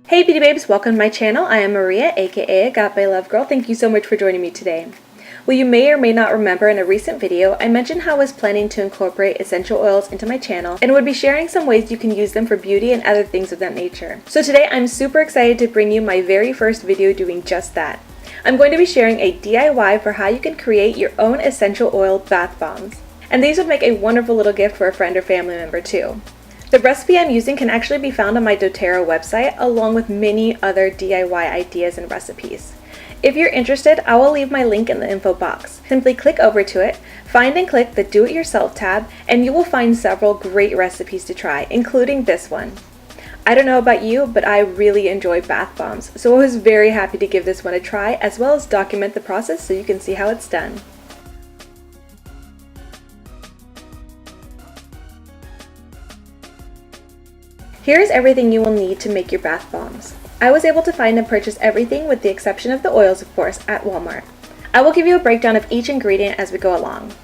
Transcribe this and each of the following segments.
Hey beauty babes, welcome to my channel. I am Maria, aka agapelovegirl. Thank you so much for joining me today. Well, you may or may not remember in a recent video, I mentioned how I was planning to incorporate essential oils into my channel and would be sharing some ways you can use them for beauty and other things of that nature. So today I'm super excited to bring you my very first video doing just that. I'm going to be sharing a DIY for how you can create your own essential oil bath bombs. And these would make a wonderful little gift for a friend or family member too. The recipe I'm using can actually be found on my doTERRA website along with many other DIY ideas and recipes. If you're interested, I will leave my link in the info box. Simply click over to it, find and click the Do It Yourself tab, and you will find several great recipes to try, including this one. I don't know about you, but I really enjoy bath bombs, so I was very happy to give this one a try as well as document the process so you can see how it's done. Here's everything you will need to make your bath bombs. I was able to find and purchase everything with the exception of the oils, of course, at Walmart. I will give you a breakdown of each ingredient as we go along.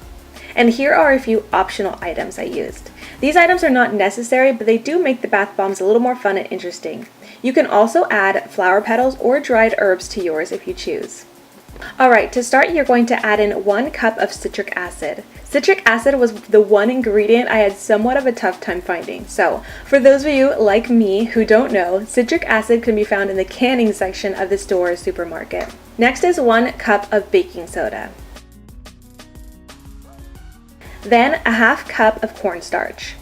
And here are a few optional items I used. These items are not necessary, but they do make the bath bombs a little more fun and interesting. You can also add flower petals or dried herbs to yours if you choose. Alright, to start you're going to add in 1 cup of citric acid. Citric acid was the one ingredient I had somewhat of a tough time finding. So, for those of you like me who don't know, citric acid can be found in the canning section of the store or supermarket. Next is 1 cup of baking soda. Then a half cup of cornstarch.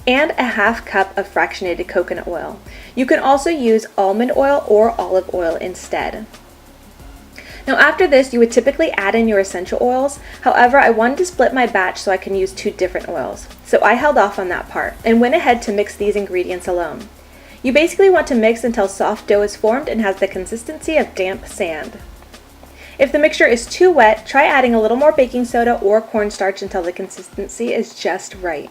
And a half cup of fractionated coconut oil. You can also use almond oil or olive oil instead. Now after this, you would typically add in your essential oils. However, I wanted to split my batch so I can use 2 different oils. So I held off on that part and went ahead to mix these ingredients alone. You basically want to mix until soft dough is formed and has the consistency of damp sand. If the mixture is too wet, try adding a little more baking soda or cornstarch until the consistency is just right.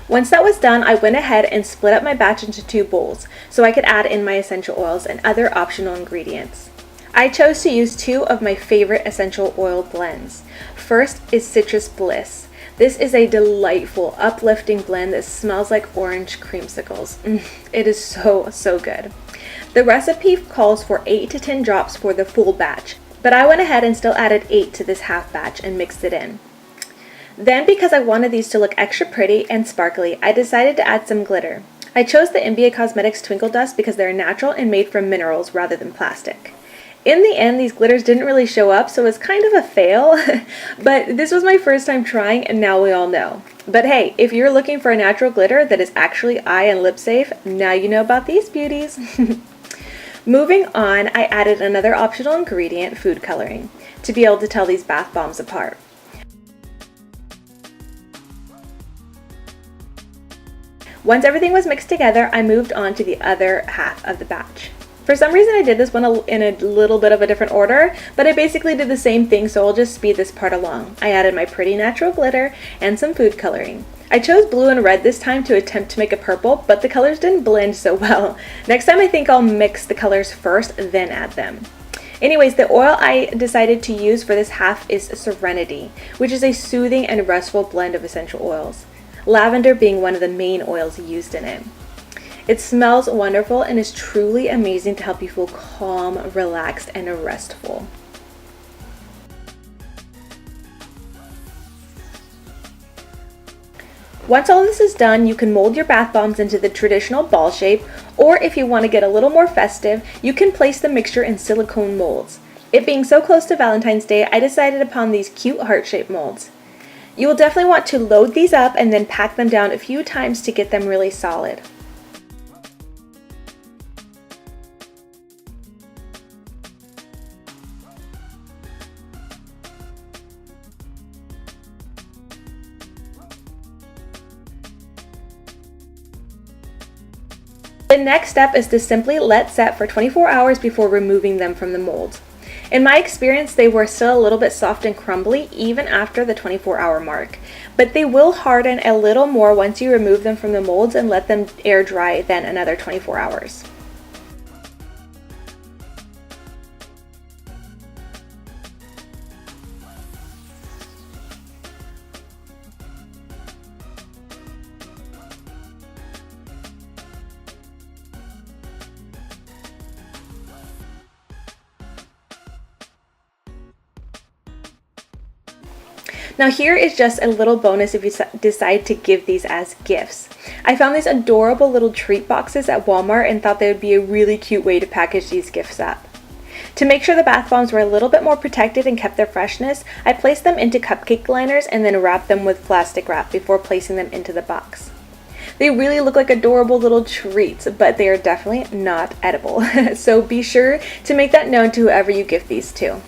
Once that was done, I went ahead and split up my batch into 2 bowls so I could add in my essential oils and other optional ingredients. I chose to use 2 of my favorite essential oil blends. First is Citrus Bliss. This is a delightful, uplifting blend that smells like orange creamsicles. It is so good. The recipe calls for 8 to 10 drops for the full batch, but I went ahead and still added 8 to this half batch and mixed it in. Then, because I wanted these to look extra pretty and sparkly, I decided to add some glitter. I chose the NBA Cosmetics Twinkle Dust because they're natural and made from minerals rather than plastic. In the end, these glitters didn't really show up, so it's kind of a fail, but this was my first time trying and now we all know. But hey, if you're looking for a natural glitter that is actually eye and lip safe, now you know about these beauties. Moving on, I added another optional ingredient, food coloring, to be able to tell these bath bombs apart. Once everything was mixed together, I moved on to the other half of the batch. For some reason I did this one in a little bit of a different order, but I basically did the same thing, so I'll just speed this part along. I added my pretty natural glitter and some food coloring. I chose blue and red this time to attempt to make a purple, but the colors didn't blend so well. Next time I think I'll mix the colors first, then add them. Anyways, the oil I decided to use for this half is Serenity, which is a soothing and restful blend of essential oils. Lavender being one of the main oils used in it. It smells wonderful and is truly amazing to help you feel calm, relaxed, and restful. Once all this is done, you can mold your bath bombs into the traditional ball shape, or if you want to get a little more festive, you can place the mixture in silicone molds. It being so close to Valentine's Day, I decided upon these cute heart-shaped molds. You will definitely want to load these up and then pack them down a few times to get them really solid. The next step is to simply let set for 24 hours before removing them from the mold. In my experience, they were still a little bit soft and crumbly even after the 24-hour mark, but they will harden a little more once you remove them from the molds and let them air dry then another 24 hours. Now here is just a little bonus if you decide to give these as gifts. I found these adorable little treat boxes at Walmart and thought they would be a really cute way to package these gifts up. To make sure the bath bombs were a little bit more protected and kept their freshness, I placed them into cupcake liners and then wrapped them with plastic wrap before placing them into the box. They really look like adorable little treats, but they are definitely not edible. So be sure to make that known to whoever you gift these to.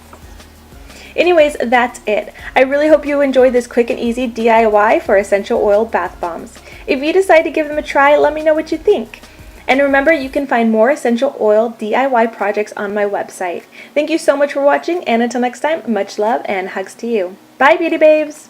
Anyways, that's it. I really hope you enjoyed this quick and easy DIY for essential oil bath bombs. If you decide to give them a try, let me know what you think. And remember, you can find more essential oil DIY projects on my website. Thank you so much for watching, and until next time, much love and hugs to you. Bye, beauty babes!